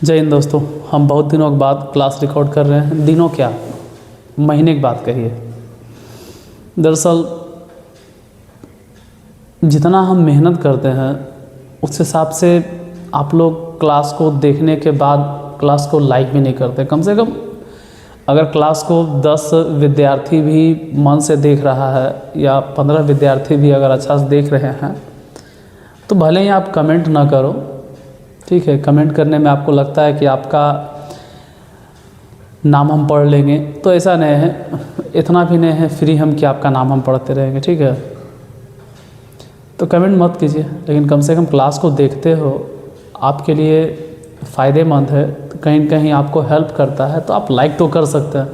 जय हिंद दोस्तों। हम बहुत दिनों के बाद क्लास रिकॉर्ड कर रहे हैं। दिनों क्या, महीने की बात कहिए। दरअसल जितना हम मेहनत करते हैं उस हिसाब से आप लोग क्लास को देखने के बाद क्लास को लाइक भी नहीं करते। कम से कम अगर क्लास को 10 विद्यार्थी भी मन से देख रहा है या 15 विद्यार्थी भी अगर अच्छा से देख रहे हैं तो भले ही आप कमेंट ना करो, ठीक है। कमेंट करने में आपको लगता है कि आपका नाम हम पढ़ लेंगे, तो ऐसा नहीं है, इतना भी नहीं है फ्री हम कि आपका नाम हम पढ़ते रहेंगे, ठीक है। तो कमेंट मत कीजिए, लेकिन कम से कम क्लास को देखते हो, आपके लिए फ़ायदेमंद है, तो कहीं न कहीं आपको हेल्प करता है, तो आप लाइक तो कर सकते हैं।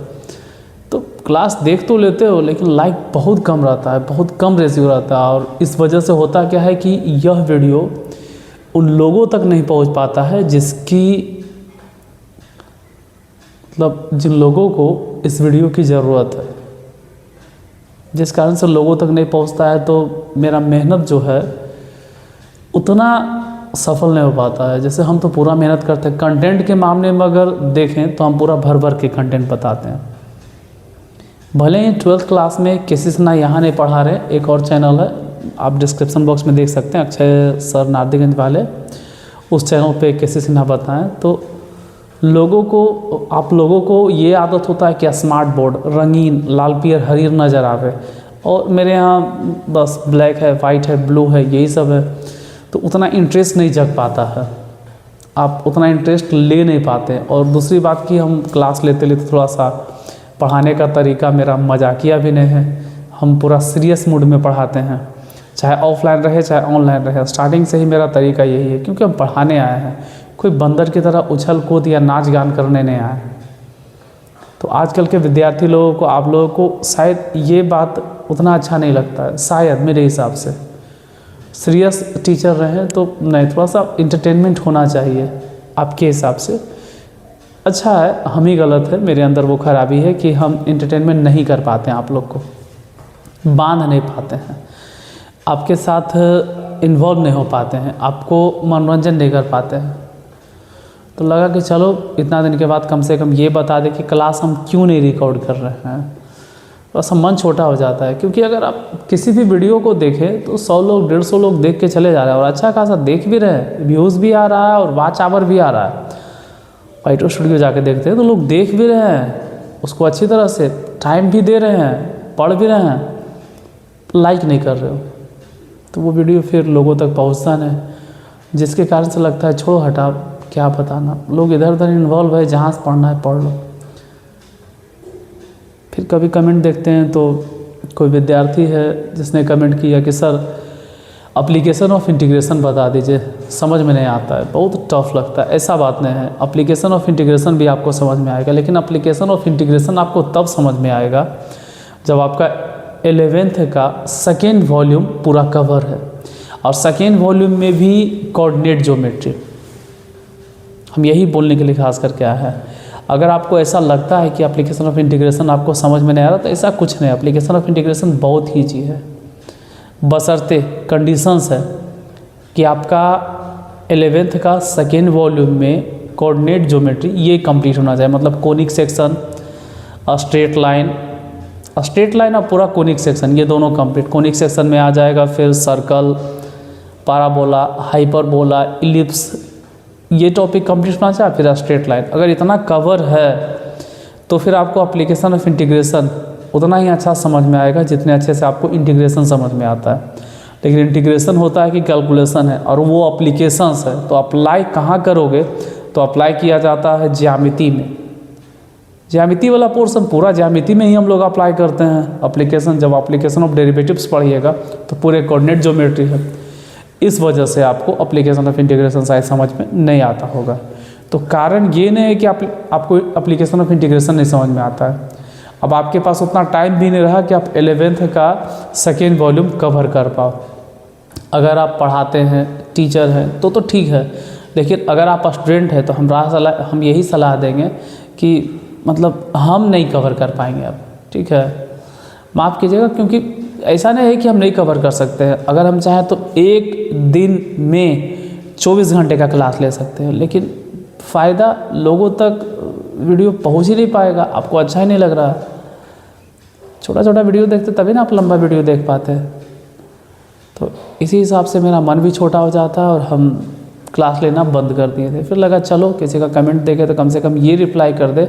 तो क्लास देख तो लेते हो लेकिन लाइक बहुत कम रहता है, बहुत कम रेशियो रहता है। और इस वजह से होता क्या है कि यह वीडियो उन लोगों तक नहीं पहुंच पाता है जिन लोगों को इस वीडियो की ज़रूरत है। जिस कारण से लोगों तक नहीं पहुंचता है तो मेरा मेहनत जो है उतना सफल नहीं हो पाता है। जैसे हम तो पूरा मेहनत करते हैं, कंटेंट के मामले में अगर देखें तो हम पूरा भर भर के कंटेंट बताते हैं। भले ही 12th क्लास में किसी से ना यहाँ नहीं पढ़ा रहे, एक और चैनल है, आप डिस्क्रिप्शन बॉक्स में देख सकते हैं, अक्षय सर नारदीगंज वाले, उस चैनल पे किसी से ना बताएं। तो आप लोगों को ये आदत होता है कि स्मार्ट बोर्ड रंगीन लाल पीयर हरीर नज़र आवे, और मेरे यहाँ बस ब्लैक है, वाइट है, ब्लू है, यही सब है। तो उतना इंटरेस्ट नहीं जग पाता है, आप उतना इंटरेस्ट ले नहीं पाते। और दूसरी बात कि हम क्लास लेते लेते थोड़ा सा पढ़ाने का तरीका मेरा मजाकिया भी नहीं है, हम पूरा सीरियस मूड में पढ़ाते हैं, चाहे ऑफलाइन रहे चाहे ऑनलाइन रहे। स्टार्टिंग से ही मेरा तरीका यही है, क्योंकि हम पढ़ाने आए हैं, कोई बंदर की तरह उछल कूद या नाच गान करने नहीं आए। तो आजकल के विद्यार्थी लोगों को, आप लोगों को शायद ये बात उतना अच्छा नहीं लगता है, शायद मेरे हिसाब से। सीरियस टीचर रहे तो नहीं, थोड़ा सा इंटरटेनमेंट होना चाहिए आपके हिसाब से। अच्छा है, हम ही गलत है, मेरे अंदर वो खराबी है कि हम इंटरटेनमेंट नहीं कर पाते हैं, आप लोग को बांध नहीं पाते हैं, आपके साथ इन्वॉल्व नहीं हो पाते हैं, आपको मनोरंजन नहीं कर पाते हैं। तो लगा कि चलो इतना दिन के बाद कम से कम ये बता दें कि क्लास हम क्यों नहीं रिकॉर्ड कर रहे हैं। थोड़ा सा मन छोटा हो जाता है, क्योंकि अगर आप किसी भी वीडियो को देखें तो 100 लोग 150 लोग देख के चले जा रहे हैं, और अच्छा खासा देख भी रहे हैं, व्यूज़ भी आ रहा है और वॉच आवर भी आ रहा है। वाइटो स्टूडियो जाके देखते हैं तो लोग देख भी रहे हैं उसको अच्छी तरह से, टाइम भी दे रहे हैं, पढ़ भी रहे हैं, लाइक नहीं कर रहे हो, तो वो वीडियो फिर लोगों तक पहुंचता नहीं, जिसके कारण से लगता है छोड़ो हटा, क्या बताना, लोग इधर उधर इन्वॉल्व है, जहाँ से पढ़ना है पढ़ लो। फिर कभी कमेंट देखते हैं तो कोई विद्यार्थी है जिसने कमेंट किया कि सर एप्लीकेशन ऑफ इंटीग्रेशन बता दीजिए, समझ में नहीं आता है, बहुत टफ लगता है। ऐसा बात नहीं है, एप्लीकेशन ऑफ इंटीग्रेशन भी आपको समझ में आएगा, लेकिन एप्लीकेशन ऑफ इंटीग्रेशन आपको तब समझ में आएगा जब आपका 11th का सेकेंड वॉल्यूम पूरा कवर है। और सेकेंड वॉल्यूम में भी कोऑर्डिनेट ज्योमेट्री, हम यही बोलने के लिए खास करके आया है। अगर आपको ऐसा लगता है कि एप्लीकेशन ऑफ इंटीग्रेशन आपको समझ में नहीं आ रहा, तो ऐसा कुछ नहीं, एप्लीकेशन ऑफ इंटीग्रेशन बहुत ही चीज़ है, बशर्ते कंडीशंस है कि आपका 11th का सेकेंड वॉल्यूम में कोऑर्डिनेट ज्योमेट्री ये कंप्लीट होना चाहिए। मतलब कोनिक सेक्शन, स्ट्रेट लाइन और पूरा कोनिक सेक्शन, ये दोनों कंप्लीट। कोनिक सेक्शन में आ जाएगा फिर सर्कल, पैराबोला, हाइपरबोला, इलिप्स, ये टॉपिक कंप्लीट होना चाहिए। फिर स्ट्रेट लाइन, अगर इतना कवर है तो फिर आपको एप्लीकेशन ऑफ इंटीग्रेशन उतना ही अच्छा समझ में आएगा जितने अच्छे से आपको इंटीग्रेशन समझ में आता है। लेकिन इंटीग्रेशन होता है कि कैलकुलेशन है, और वो एप्लीकेशंस है, तो अप्लाई कहाँ करोगे, तो अप्लाई किया जाता है ज्यामिति में। ज्यामिति वाला पोर्शन पूरा ज्यामिति में ही हम लोग अप्लाई करते हैं एप्लीकेशन। जब एप्लीकेशन ऑफ डेरिवेटिव्स पढ़िएगा तो पूरे कोऑर्डिनेट ज्योमेट्री है, इस वजह से आपको एप्लीकेशन ऑफ इंटीग्रेशन शायद समझ में नहीं आता होगा। तो कारण ये नहीं है कि आपको एप्लीकेशन ऑफ इंटीग्रेशन नहीं समझ में आता है, अब आपके पास उतना टाइम भी नहीं रहा कि आप 11th का सेकेंड वॉल्यूम कवर कर पाओ। अगर आप पढ़ाते हैं, टीचर हैं, तो ठीक है, लेकिन अगर आप स्टूडेंट हैं तो हम यही सलाह देंगे कि मतलब हम नहीं कवर कर पाएंगे अब, ठीक है, माफ़ कीजिएगा, क्योंकि ऐसा नहीं है कि हम नहीं कवर कर सकते हैं। अगर हम चाहें तो एक दिन में 24 घंटे का क्लास ले सकते हो, लेकिन फ़ायदा लोगों तक वीडियो पहुंच ही नहीं पाएगा, आपको अच्छा ही नहीं लग रहा। छोटा छोटा वीडियो देखते तभी ना आप लंबा वीडियो देख पाते हैं। तो इसी हिसाब से मेरा मन भी छोटा हो जाता है और हम क्लास लेना बंद कर दिए थे। फिर लगा चलो किसी का कमेंट देखे तो कम से कम ये रिप्लाई कर दे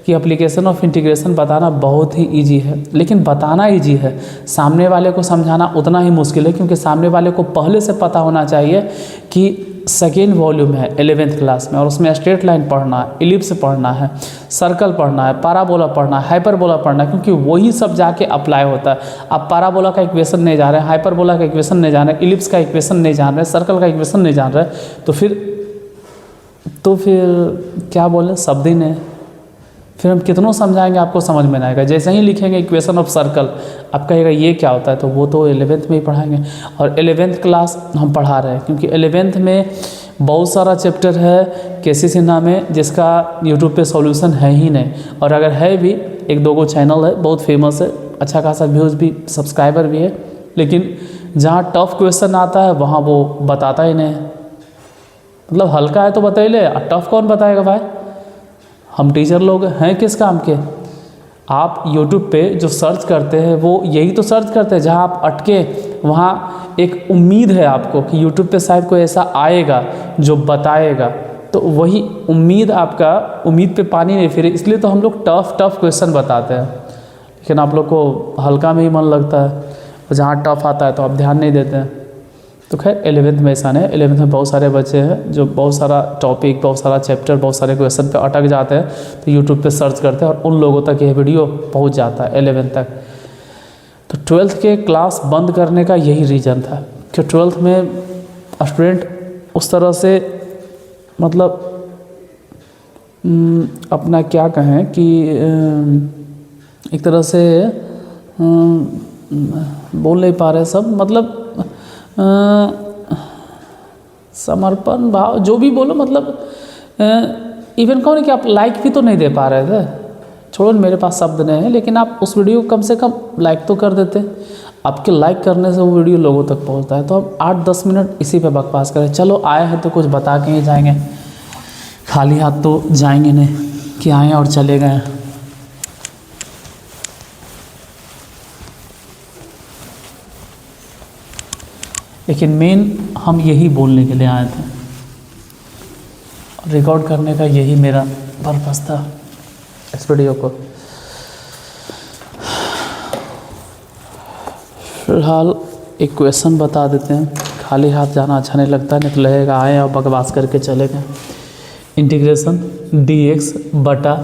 कि एप्लीकेशन ऑफ इंटीग्रेशन बताना बहुत ही इजी है। लेकिन बताना इजी है, सामने वाले को समझाना उतना ही मुश्किल है, क्योंकि सामने वाले को पहले से पता होना चाहिए कि सेकेंड वॉल्यूम है 11th क्लास में और उसमें स्ट्रेट लाइन पढ़ना है, इलिप्स पढ़ना है, सर्कल पढ़ना है, पैराबोला पढ़ना है, हाइपरबोला पढ़ना है, क्योंकि वही सब जाके अप्लाई होता है। आप पैराबोला का इक्वेशन नहीं जान रहे हैं, हाइपरबोला का इक्वेशन नहीं जान रहे, इलिप्स का इक्वेशन नहीं जान रहे, सर्कल का इक्वेशन नहीं जान रहे, तो फिर क्या बोले, शब्द ही नहीं। फिर हम कितनों समझाएंगे आपको समझ में नहीं आएगा। जैसे ही लिखेंगे इक्वेशन ऑफ सर्कल, आप कहेगा ये क्या होता है, तो वो तो 11th में ही पढ़ाएंगे। और 11th क्लास हम पढ़ा रहे हैं क्योंकि 11th में बहुत सारा चैप्टर है केसी सिन्हा में जिसका यूट्यूब पे सॉल्यूशन है ही नहीं, और अगर है भी 1-2 चैनल है, बहुत फेमस है, अच्छा खासा व्यूज़ भी, सब्सक्राइबर भी है, लेकिन जहाँ टफ क्वेश्चन आता है वहाँ वो बताता ही नहीं है। मतलब हल्का है तो बताइए ले, टफ कौन बताएगा भाई। हम टीचर लोग हैं किस काम के। आप YouTube पे जो सर्च करते हैं वो यही तो सर्च करते हैं जहाँ आप अटके, वहाँ एक उम्मीद है आपको कि YouTube पे शायद कोई ऐसा आएगा जो बताएगा, तो वही उम्मीद, आपका उम्मीद पे पानी नहीं फिरे, इसलिए तो हम लोग टफ क्वेश्चन बताते हैं। लेकिन आप लोग को हल्का में ही मन लगता है, और जहाँ टफ आता है तो आप ध्यान नहीं देते हैं। तो खैर 11th में ऐसा नहीं, 11th में बहुत सारे बच्चे हैं जो बहुत सारा टॉपिक, बहुत सारा चैप्टर, बहुत सारे क्वेश्चन पे अटक जाते हैं, तो यूट्यूब पे सर्च करते हैं और उन लोगों तक ये वीडियो पहुंच जाता है 11th तक। तो 12th के क्लास बंद करने का यही रीज़न था कि 12th में स्टूडेंट उस तरह से मतलब अपना क्या कहें कि एक तरह से बोल नहीं पा रहे सब, मतलब समर्पण भाव जो भी बोलो, मतलब इवन कहो कि आप लाइक भी तो नहीं दे पा रहे थे। छोड़ो, मेरे पास शब्द नहीं है, लेकिन आप उस वीडियो को कम से कम लाइक तो कर देते। आपके लाइक करने से वो वीडियो लोगों तक पहुंचता है। तो अब 8-10 मिनट इसी पे बकवास करें। चलो आए हैं तो कुछ बता के ही जाएंगे, खाली हाथ तो जाएंगे नहीं कि आए और चले गए। लेकिन मेन हम यही बोलने के लिए आए थे, रिकॉर्ड करने का यही मेरा पर्पस था इस वीडियो को। फिलहाल एक क्वेश्चन बता देते हैं, खाली हाथ जाना अच्छा नहीं लगता, नहीं तो लगेगा आए और बकवास करके चले गए। इंटीग्रेशन dx बटा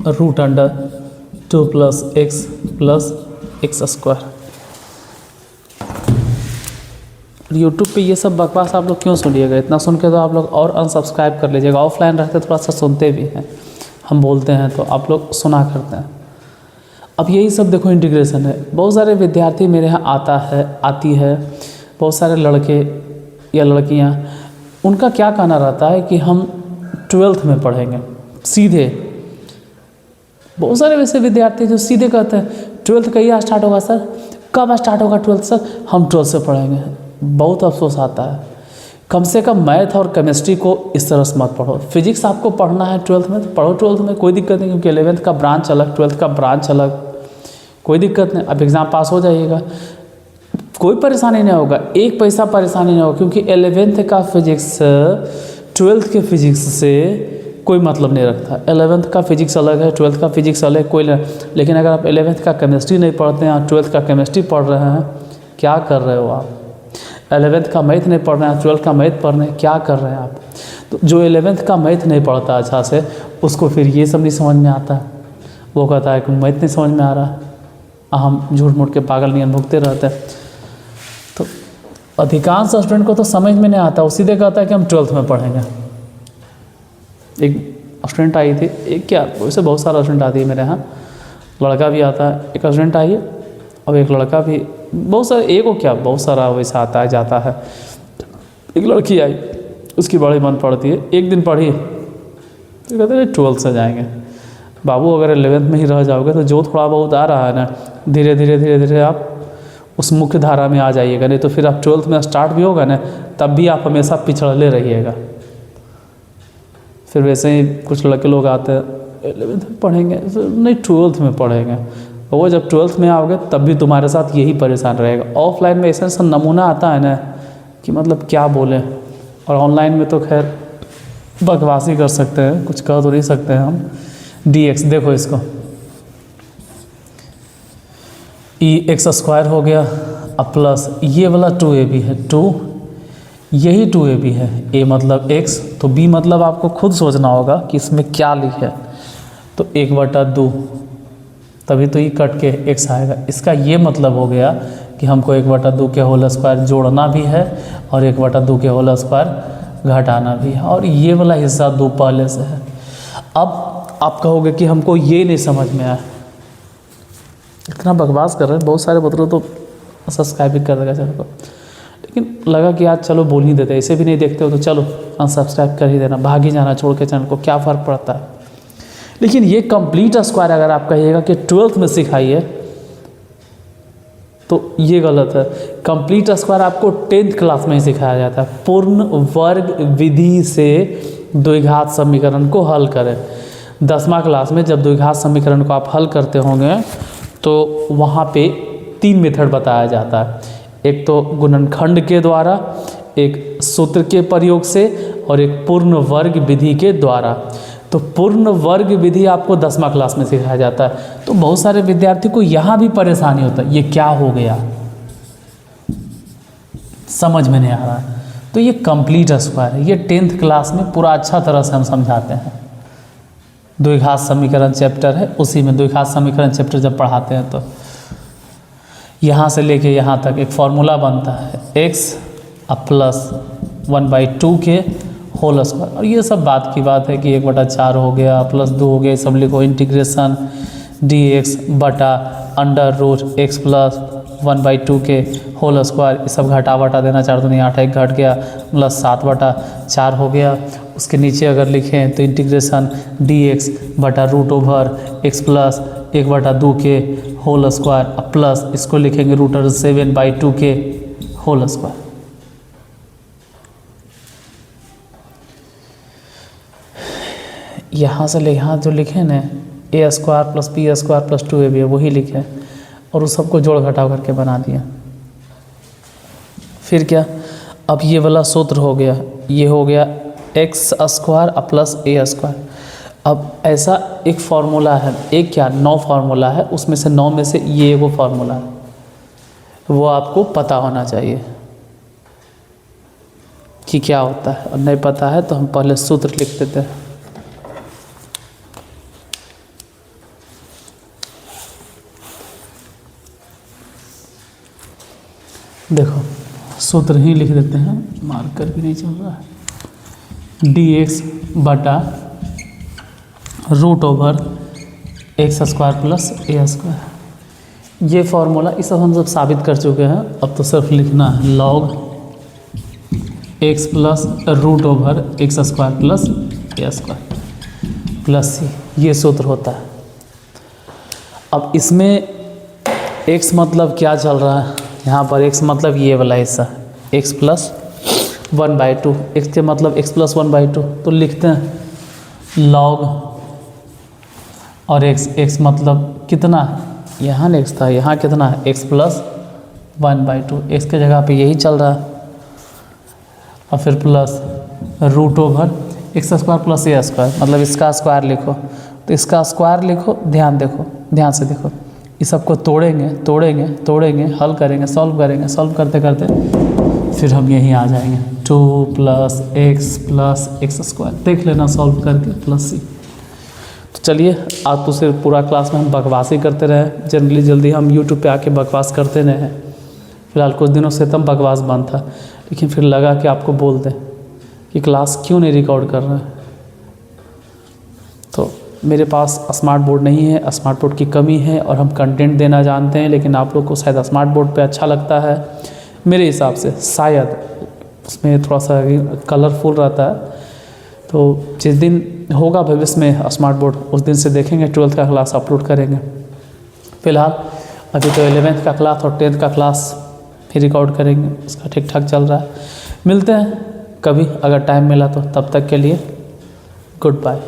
√2 + x + x²। यूट्यूब पे ये सब बकवास आप लोग क्यों सुनिएगा, इतना सुन के तो आप लोग और अनसब्सक्राइब कर लीजिएगा। ऑफलाइन रहते थोड़ा सा सुनते भी हैं, हम बोलते हैं तो आप लोग सुना करते हैं। अब यही सब देखो इंटीग्रेशन है। बहुत सारे विद्यार्थी मेरे यहाँ आती है, बहुत सारे लड़के या लड़कियाँ, उनका क्या कहना रहता है कि हम 12th में पढ़ेंगे सीधे। बहुत सारे वैसे विद्यार्थी जो सीधे कहते हैं 12th कहिए स्टार्ट होगा सर, कब स्टार्ट होगा 12th सर, हम 12th से पढ़ेंगे। बहुत अफसोस आता है। कम से कम मैथ और केमिस्ट्री को इस तरह से मत पढ़ो। फिजिक्स आपको पढ़ना है 12th में तो पढ़ो 12th में, कोई दिक्कत नहीं, क्योंकि 11th का ब्रांच अलग, 12th का ब्रांच अलग, कोई दिक्कत नहीं। अब एग्ज़ाम पास हो जाइएगा, कोई परेशानी नहीं होगा, एक पैसा परेशानी नहीं होगा, क्योंकि 11th का फिजिक्स 12th के फिजिक्स से कोई मतलब नहीं रखता। 11th का फिजिक्स अलग है, 12th का फिजिक्स अलग है, कोई नहीं। लेकिन अगर आप 11th का केमिस्ट्री नहीं पढ़ते हैं और 12th का केमिस्ट्री पढ़ रहे हैं, क्या कर रहे हो आप। 11th का मैथ नहीं पढ़ रहे हैं, 12th का मैथ पढ़ रहे हैं, क्या कर रहे हैं आप। तो जो 11th का मैथ नहीं पढ़ता अच्छा से, उसको फिर ये सब नहीं समझ में आता। वो कहता है कि मैथ नहीं समझ में आ रहा, हम झूठ मूठ के पागल नियन भुगते रहते हैं। तो अधिकांश स्टूडेंट को तो समझ में नहीं आता, वो सीधे कहता है कि हम 12th में पढ़ेंगे। एक स्टूडेंट आई थी, एक क्या वैसे बहुत सारा स्टूडेंट आती है मेरे यहाँ, लड़का भी आता है। एक स्टूडेंट आई है और एक लड़का भी, बहुत सारे, एक को क्या बहुत सारा वैसा आता है जाता है। एक लड़की आई, उसकी बड़ी मन पड़ती है, एक दिन पढ़ी तो कहते हैं 12th से जाएंगे। बाबू अगर 11th में ही रह जाओगे तो जो थोड़ा बहुत आ रहा है ना, धीरे धीरे धीरे धीरे आप उस मुख्य धारा में आ जाइएगा, नहीं तो फिर आप 12th में स्टार्ट भी होगा ना तब भी आप हमेशा पिछड़ले रहिएगा। फिर वैसे ही कुछ लड़के लोग आते हैं 11th में पढ़ेंगे, नहीं 12th में पढ़ेंगे, और वो जब 12th में आओगे तब भी तुम्हारे साथ यही परेशान रहेगा। ऑफलाइन में ऐसा नमूना आता है ना कि मतलब क्या बोलें, और ऑनलाइन में तो खैर बकवास ही कर सकते हैं, कुछ कह तो नहीं सकते हैं हम। dx देखो इसको, e(x²) हो गया, अब प्लस ये वाला 2ab है, 2 यही 2ab है, a मतलब x, तो b मतलब आपको खुद सोचना होगा कि इसमें क्या लिखे, तो 1/2, तभी तो ये कट के x आएगा। इसका ये मतलब हो गया कि हमको 1/2 के होल स्क्वायर जोड़ना भी है और 1/2 के होल स्क्वायर घटाना भी है, और ये वाला हिस्सा 2 पहले से है। अब आप कहोगे कि हमको ये नहीं समझ में आया, इतना बकवास कर रहे हैं, बहुत सारे बतरो तो सब्सक्राइब भी कर देगा चैनल को, लेकिन लगा कि आज चलो बोल ही देते हैं, इसे भी नहीं देखते हो तो चलो अनसब्सक्राइब कर ही देना, भाग ही जाना छोड़ के चैनल को, क्या फ़र्क पड़ता है। लेकिन ये कंप्लीट स्क्वायर अगर आप कहिएगा कि 12th में सिखाइए तो ये गलत है। कंप्लीट स्क्वायर आपको 10th क्लास में ही सिखाया जाता है। पूर्ण वर्ग विधि से द्विघात समीकरण को हल करें। 10वां क्लास में जब द्विघात समीकरण को आप हल करते होंगे तो वहाँ पे 3 मेथड बताया जाता है, एक तो गुणनखंड के द्वारा, एक सूत्र के प्रयोग से, और एक पूर्ण वर्ग विधि के द्वारा। तो पूर्ण वर्ग विधि आपको 10वां क्लास में सिखाया जाता है। तो बहुत सारे विद्यार्थी को यहाँ भी परेशानी होता है, ये क्या हो गया, समझ में नहीं आ रहा है। तो ये कंप्लीट स्क्वायर है, ये 10th क्लास में पूरा अच्छा तरह से हम समझाते हैं। द्विघात समीकरण चैप्टर है, उसी में द्विघात समीकरण चैप्टर जब पढ़ाते हैं तो यहाँ से लेके यहाँ तक एक फॉर्मूला बनता है, x प्लस 1/2 के होल स्क्वायर, और ये सब बात की बात है कि 1/4 हो गया प्लस 2 हो गया, ये सब लिखो। इंटीग्रेशन dx बटा √x प्लस 1/2 के होल स्क्वायर, ये सब घटा वटा देना, 4 दूनी 8, 1 घट गया, प्लस 7/4 हो गया। उसके नीचे अगर लिखें तो इंटीग्रेशन dx बटा √x प्लस 1/2 के होल स्क्वायर, प्लस इसको लिखेंगे √7/2 के होल स्क्वायर। यहाँ से यहाँ जो लिखे ना a² plus b² plus 2ab है, वही लिखे और उस सबको जोड़ घटाव करके बना दिया। फिर क्या, अब ये वाला सूत्र हो गया, ये हो गया x² प्लस a²। अब ऐसा एक फार्मूला है, एक क्या 9 फार्मूला है, उसमें से 9 में से ये एगो फार्मूला है, वो आपको पता होना चाहिए कि क्या होता है। और नहीं पता है तो हम पहले सूत्र लिख देते हैं। देखो सूत्र ही लिख देते हैं, मार्कर भी नहीं चल रहा है। dx बटा √x² प्लस a², ये फार्मूला इस सब हम सब साबित कर चुके हैं। अब तो सिर्फ लिखना है log x plus √x² plus a² plus c, ये सूत्र होता है। अब इसमें x मतलब क्या चल रहा है, यहाँ पर x मतलब ये वाला हिस्सा x प्लस 1/2, x के मतलब x प्लस 1/2, तो लिखते हैं log, और x मतलब कितना है, यहाँ x था, यहाँ कितना है x प्लस 1/2, x के जगह पे यही चल रहा है, और फिर प्लस √x² प्लस a², मतलब इसका स्क्वायर लिखो, तो इसका स्क्वायर लिखो। ध्यान देखो, ध्यान से देखो, इस सबको तोड़ेंगे तोड़ेंगे तोड़ेंगे, हल करेंगे, सॉल्व करेंगे, सॉल्व करते करते फिर हम यहीं आ जाएंगे 2 प्लस x देख लेना सॉल्व करके प्लस c। तो चलिए, आज तो सिर्फ पूरा क्लास में हम बकवास ही करते रहे, जनरली जल्दी हम यूट्यूब पे आके बकवास करते रहे हैं। फिलहाल कुछ दिनों से तब बकवास बंद था, लेकिन फिर लगा कि आपको बोल दें कि क्लास क्यों नहीं रिकॉर्ड कर रहे हैं। तो मेरे पास स्मार्ट बोर्ड नहीं है, स्मार्ट बोर्ड की कमी है, और हम कंटेंट देना जानते हैं, लेकिन आप लोग को शायद स्मार्ट बोर्ड पे अच्छा लगता है मेरे हिसाब से, शायद उसमें थोड़ा सा कलरफुल रहता है। तो जिस दिन होगा भविष्य में स्मार्ट बोर्ड, उस दिन से देखेंगे, 12th का क्लास अपलोड करेंगे। फिलहाल अभी तो 11th का क्लास और 10th का क्लास भी रिकॉर्ड करेंगे, उसका ठीक ठाक चल रहा है। मिलते हैं कभी अगर टाइम मिला तो, तब तक के लिए गुड बाय।